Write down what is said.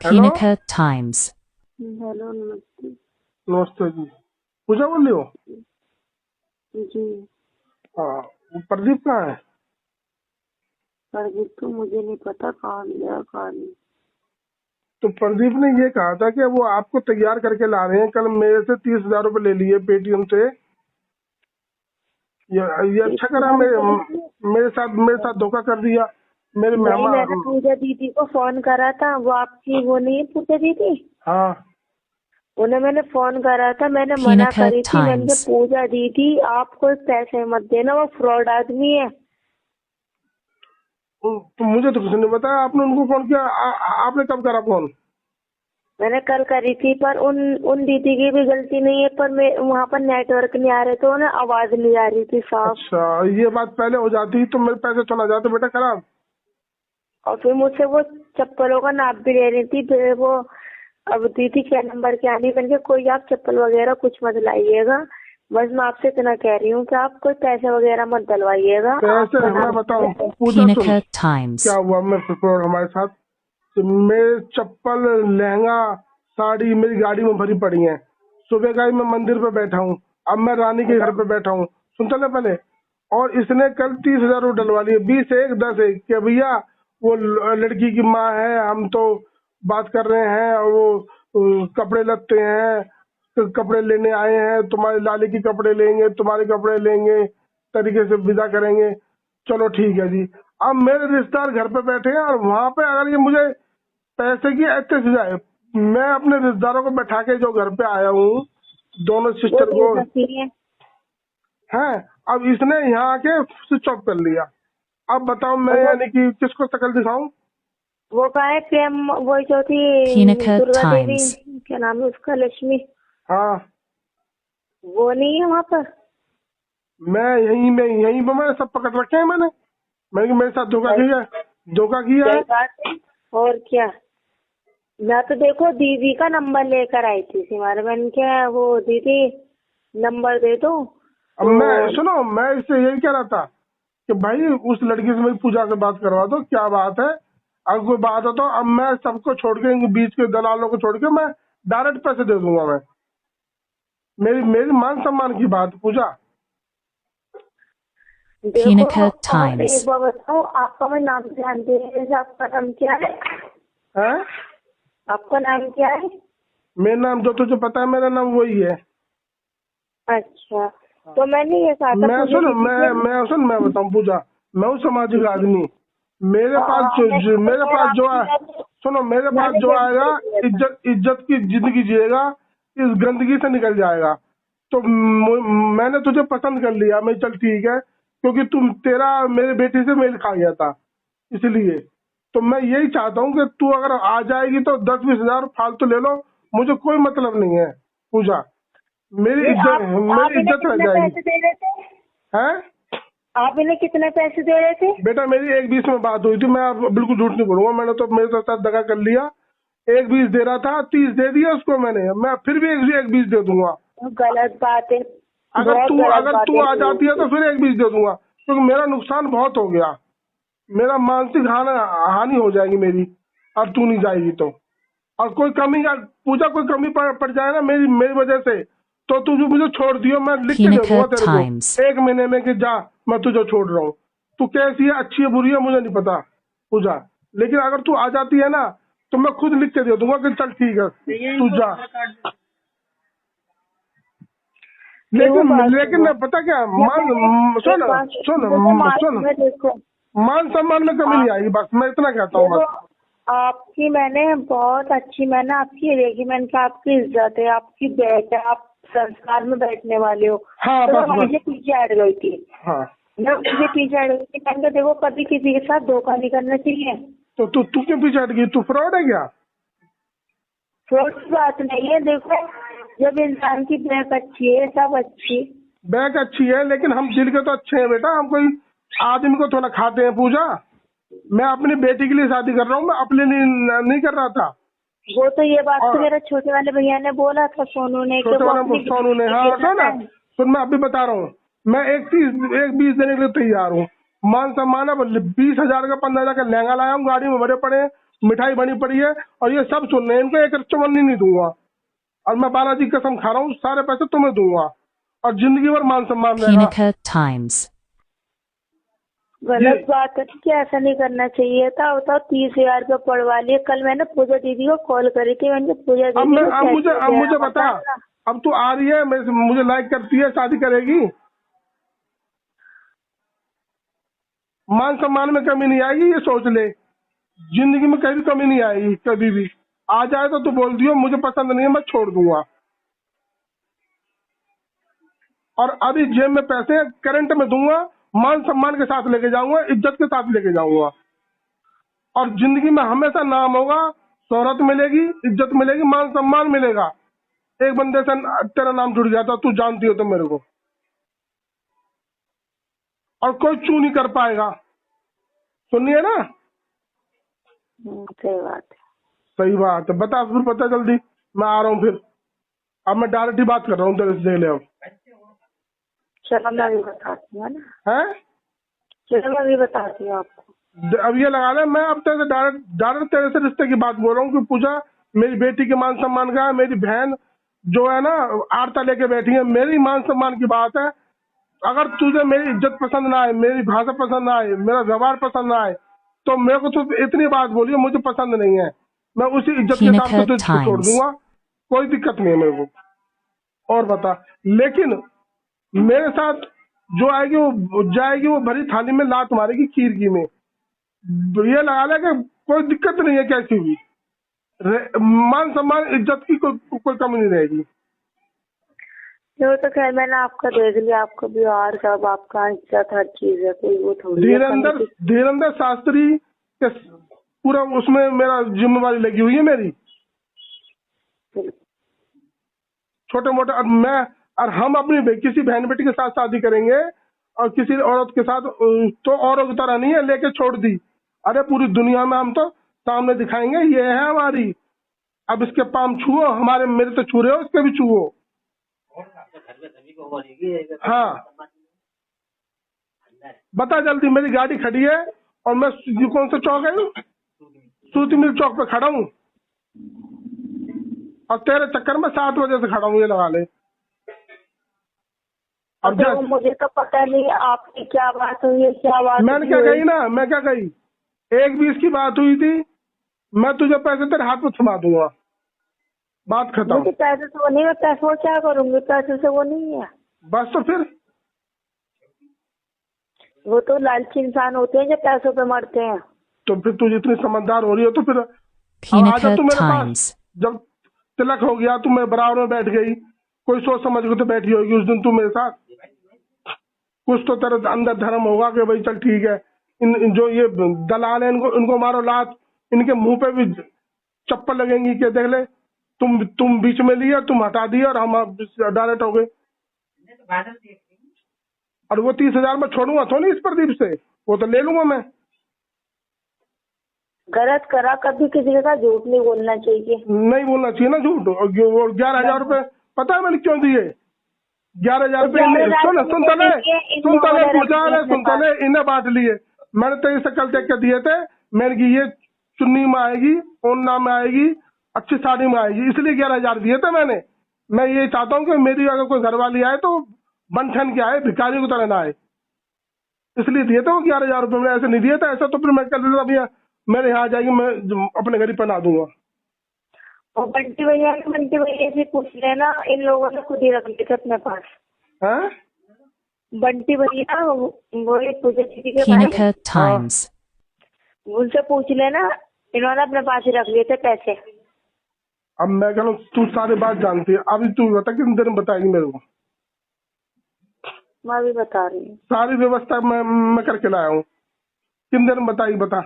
Hello. Pinnacle Times. Hello, नमस्ते। नमस्ते जी। पूजा बोल रही हो? जी। हाँ। वो प्रदीप कहाँ है? प्रदीप तो मुझे नहीं पता कहाँ गया कहाँ नहीं। तो प्रदीप ने ये कहा था कि वो आपको तैयार करके ला रहे हैं। कल मेरे से 30,000 रुपए ले लिए पेटीएम से। ये अच्छा करा। मेरे साथ धोखा कर दिया। मेरे नहीं, मैंने मेहमान। पूजा दीदी को फोन करा था। वो आपकी वो नहीं है पूजा दीदी? हाँ। उन्हें मैंने फोन करा था। मैंने मना Pinnacle करी थी। मैंने कहा Times. पूजा दीदी आप कोई पैसे मत देना, वो फ्रॉड आदमी है। तो मुझे तो कुछ नहीं बताया। आपने उनको फोन किया? आपने कब करा फोन? मैंने कल करी थी, पर उन दीदी की भी गलती नहीं है, पर मैं वहाँ पर नेटवर्क नहीं आ रहे थे, उन्हें आवाज नहीं आ रही थी साफ। अच्छा, ये बात पहले हो जाती तो मेरे पैसे तो ना जाते बेटा खराब। और फिर मुझसे वो चप्पलों का नाप भी ले रही थी। फिर वो अब दीदी क्या नंबर क्या नहीं, मैंने कहा कोई आप चप्पल वगैरह कुछ मत लाइएगा। बस मैं आपसे इतना कह रही हूँ कि आप कोई पैसे वगैरह मत डलवाइएगा। पैसे आपका मैं नाम बताऊं? पूजा सुन। Pinnacle क्या Times. हुआ मैं फिर हमारे साथ। तो मेरे चप्पल, लहंगा, साड़ी मेरी गाड़ी में भरी पड़ी हैं। सुबह का ही मैं मंदिर पे बैठा हूँ। अब मैं रानी के घर पे बैठा हूँ। सुन तो ले पहले। और इसने कल 30,000 रुपये डलवा लिए। 20 एक 10 एक कि भैया वो लड़की की माँ है, हम तो बात कर रहे हैं। और वो कपड़े लगते हैं, तो कपड़े लेने आए हैं। तुम्हारे लाली के कपड़े लेंगे, तुम्हारे कपड़े लेंगे, तरीके से विदा करेंगे। चलो ठीक है जी। अब मेरे रिश्तेदार घर पे बैठे हैं और वहां पे अगर ये मुझे पैसे की ऐसे जाए, मैं अपने रिश्तेदारों को बैठा के जो घर पे आया हूँ, दोनों वो सिस्टर दे को सकती है। है। अब इसने यहाँ आके स्विच ऑफ कर लिया। अब बताओ मैं और यानी कि किसको शक्ल दिखाऊं? वो का है प्रेम, वो जो थी Pinnacle दुर्गा देवी, Times. क्या नाम है उसका, लक्ष्मी, हाँ। वो नहीं है वहाँ पर? मैं यहीं पे मैंने सब पकड़ रखे हैं। मैंने मेरे साथ धोखा सही किया है। धोखा किया सही है। बात है। और क्या। मैं तो देखो दीदी का नंबर लेकर आई थी सिमार, मैंने क्या वो दीदी नंबर दे दो अब तो। मैं सुनो, मैं इससे यही कह रहा था कि भाई उस लड़की से मेरी पूजा से बात करवा दो। क्या बात है? अगर कोई बात हो तो अब मैं सबको छोड़ के, इनके बीच के दलालों को छोड़ के मैं डायरेक्ट पैसे दे दूंगा। मैं मेरी मेरी मान सम्मान की बात पूजा। देखो, Pinnacle और एक Times. बार बताओ, आपका मैं नाम जानते हैं, आपका नाम क्या है? है। आपका नाम क्या है? मेरा नाम जो तुझे पता है, मेरा नाम वही है। अच्छा, तो मैंने ये कहा था मैं पूजा सुन दीदी से। मैं बताऊं पूजा। मैं हूँ सामाजिक आदमी। मेरे पास हाँ, मेरे पास जो है, सुनो, मेरे पास मैंने जो यही आएगा, देख लिया था। इज्जत इज्जत की जिंदगी जिएगा। इस गंदगी से निकल जाएगा। तो मैंने तुझे पसंद कर लिया। मैं चल ठीक है, क्योंकि तेरा मेरे बेटी से मेल खा गया था, इसलिए। तो मैं यही चाहता हूँ कि तू अगर आ जाएगी तो 10-20 हजार फालतू ले लो। मुझे कोई मतलब नहीं है पूजा। नहीं, आप मेरी इन्हें इज्जत रह कितने जाएगी। पैसे दे रहे थे? है। आप इन्हें कितने पैसे दे रहे थे? बेटा मेरी 1-20 में बात हुई थी। मैं अब बिल्कुल झूठ नहीं बोलूंगा। मैंने तो मेरे तो साथ दगा कर लिया। 1-20 दे रहा था, 30 दे दिया उसको मैंने। मैं फिर भी 1-20 दे दूंगा। तो गलत बात है। अगर बहुत तू गलत अगर बात तू है आ ये। जाती है तो फिर 1-20 दे दूंगा, क्योंकि मेरा नुकसान बहुत हो गया। मेरा मानसिक हानि हानि हो जाएगी मेरी। और तू नहीं जाएगी तो। और कोई कमी या पूजा कोई कमी पड़ जाए ना मेरी मेरी वजह से, तो तू जो मुझे छोड़ दियो, मैं लिख के दे दूंगा Pinnacle तेरे को Times. 1 महीने में कि जा, मैं तुझे छोड़ रहा हूँ। तू कैसी है, अच्छी है बुरी है, मुझे नहीं पता पूजा। लेकिन अगर तू आ जाती है ना, तो मैं खुद लिख के दे दूंगा कि चल ठीक है तू जा। देखो लेकिन बात लेकिन सुनो, ना पता क्या, जब मैंने सुन एक बात सुन मुझे सुन, मालूम है, देखो मान सम्मान में कमी नहीं आप, आएगी, बस मैं इतना कहता हूँ देखो बस। आपकी मैंने बहुत अच्छी, मैंने आपकी ये देखी, मैंने कहा आपकी इज्जत है, आपकी बैठ है, आप संस्कार में बैठने वाले हो। हाँ तो मैं बस वहीं बस। से पीछे हट गई थी। हाँ। मैं पीछे पीछे हट गई थी। मैंने कहा देखो कभी किसी के साथ धोखा नहीं करना चाहिए। तो तू क्यों पीछे हट गई? तू फ्रॉड है क्या? फ्रॉड की बात नहीं है। देखो, जब इंसान की बैक अच्छी है, सब अच्छी। बैक अच्छी है, लेकिन हम दिल के तो अच्छे हैं बेटा। हम कोई आदमी को थोड़ा खाते हैं पूजा। मैं अपनी बेटी के लिए शादी कर रहा हूँ, मैं अपने लिए नहीं कर रहा था। वो तो ये बात तो और मेरे छोटे वाले भैया ने बोला था, सोनू ने, कि छोटे वो वाला अपनी सोनू ने, बेटी के हाँ लिए सुन करना ना, है। सुन मैं अभी बता रहा हूँ। मैं 1-20 देने के लिए तैयार हूँ। मान सम्मान है। 20,000 का 15,000 का लहंगा लाया हूँ, गाड़ी में भरे पड़े हैं। मिठाई बनी पड़ी है और ये सब सुन रहे हैं, इनको एक चवन्नी नहीं दूंगा। और मैं बालाजी की कसम खा रहा हूँ, सारे पैसे तुम्हें दूंगा और जिंदगी भर मान सम्मान रहेगा। Punica Times. गलत बात है कि ऐसा नहीं करना चाहिए था। बताओ 30,000 रुपये पड़वा लिए। कल मैंने पूजा दीदी को कॉल करी थी, मैंने पूजा अब दीदी को मुझे बता, अब तू आ रही है, मुझे लाइक करती है, शादी करेगी, मान सम्मान में कमी नहीं आएगी, ये सोच ले। जिंदगी में कभी कमी नहीं आएगी, कभी भी आ जाए तो तू बोल दियो मुझे पसंद नहीं है, मैं छोड़ दूंगा। और अभी जेब में पैसे करंट में दूंगा, मान सम्मान के साथ लेके जाऊंगा, इज्जत के साथ लेके जाऊंगा। और जिंदगी में हमेशा नाम होगा, शोहरत मिलेगी, इज्जत मिलेगी, मान सम्मान मिलेगा। एक बंदे से तेरा नाम जुड़ गया था, तू जानती हो तो मेरे को, और कोई चू नहीं कर पाएगा। सुनिए ना, सही बात है। सही बात है। बता फिर, पता जल्दी, मैं आ रहा हूँ फिर। अब मैं डायरेक्ट ही बात कर रहा हूँ तेरे से, देख ले। अब चलो मैं भी बताती हूँ ना, है, चलो मैं भी बताती हूँ आपको। अब ये लगा ले, मैं अब तेरे से डायरेक्ट तेरे से रिश्ते की बात बोल रहा हूँ कि पूजा मेरी बेटी के मान सम्मान का है। मेरी बहन जो है ना आरता लेके बैठी है, मेरी मान सम्मान की बात है। अगर तुझे मेरी इज्जत पसंद ना आए, मेरी भाषा पसंद ना आए, मेरा व्यवहार पसंद ना आए, तो मेरे को तो इतनी बात बोलिए मुझे पसंद नहीं है, मैं उसी इज्जत के साथ तो तुझको छोड़ दूंगा, कोई दिक्कत नहीं है मेरे को। और बता, लेकिन मेरे साथ जो आएगी वो जाएगी, वो भरी थाली में लात मारेगी खीर की में। ये लगा ले कि कोई दिक्कत नहीं है, कैसी भी मान सम्मान इज्जत की कोई कमी नहीं रहेगी। वो तो खैर मैंने आपका देख लिया, आपका व्यवहार सब, आपका इज्जत हर चीज है, कोई वो थोड़ी। धीरेन्द्र शास्त्री के पूरा उसमें मेरा जिम्मेवारी लगी हुई है मेरी, छोटे मोटे। और हम अपनी किसी बहन बेटी के साथ शादी करेंगे और किसी औरत के साथ, तो औरत की तरह नहीं है लेके छोड़ दी। अरे पूरी दुनिया में हम तो सामने दिखाएंगे, ये है हमारी। अब इसके पाम छुओ, हमारे मेरे तो छू रहे हो, इसके भी छुओ। हाँ बता जल्दी, मेरी गाड़ी खड़ी है और मैं कौन सा चौक है, सूती मिल चौक पे खड़ा हूँ, और तेरे चक्कर में 7 बजे से खड़ा हूँ, ये लगा ले। अब मुझे तो पता नहीं आपकी क्या बात हुई है, क्या बात मैंने क्या कही ना, मैं क्या कही, 1-20 की बात हुई थी, मैं तुझे पैसे तेरे हाथ में थमा दूंगा, बात खत्म। मुझे पैसे से वो नहीं, मैं पैसे वो क्या करूंगी, पैसे से वो नहीं है। बस तो फिर वो तो लालची इंसान होते हैं जो पैसों पे मरते हैं। तो फिर तू जितनी समझदार हो रही हो तो फिर Punica तू मेरे Times. पास। जब तिलक हो गया, तू मेरे बराबर में बैठ गई, कोई सोच समझ के तो बैठी होगी उस दिन तू मेरे साथ। कुछ तो तेरे अंदर धर्म होगा कि भाई चल ठीक है, इन जो ये दलाल है इनको मारो लात, इनके मुंह पे भी चप्पल लगेंगी कि देख ले, तुम बीच में लिया, तुम हटा दिया और हम डायरेक्ट हो गए। और वो 30,000 में छोड़ूंगा तो नहीं इस प्रदीप से, वो तो ले लूंगा मैं। गलत करा, कभी किसी के साथ झूठ नहीं बोलना चाहिए। नहीं बोलना चाहिए ना झूठ। और 11,000 रुपए पता है मैंने क्यों दिए? 11,000 रुपए सुनता ले इन्हें बांट लिए। मैंने तेरी शक्ल देख के दिए थे, मैंने की ये चुन्नी में आएगी, ओन्ना में आएगी, अच्छी साड़ी में आएगी, इसलिए 11,000 दिए थे मैंने। मैं ये चाहता हूँ कि मेरी अगर कोई घरवाली आए तो बन ठन के आए, भिखारी की तरह ना आए, इसलिए दिए थे वो 11,000 रुपए। मैंने ऐसे नहीं दिए थे, ऐसा तो फिर मैं कर देता भैया मेरे यहाँ आ जाएगी, मैं अपने घर ही पहना दूंगा। और बंटी भैया से पूछ लेना, इन लोगों ने खुद ही रख लिए थे अपने पास। हैं? बंटी भैया वो पूजा दीदी के Punica Times. उनसे पूछ लेना, इन्होंने अपने पास ही रख लिए थे पैसे। अब मैं कह रहा हूँ तू सारी बात जानती है, अभी तू बता कितनी देर में बताएगी मेरे को? मैं भी बता रही हूँ, सारी व्यवस्था मैं करके लाया हूँ, कितनी देर में बताएगी, बता।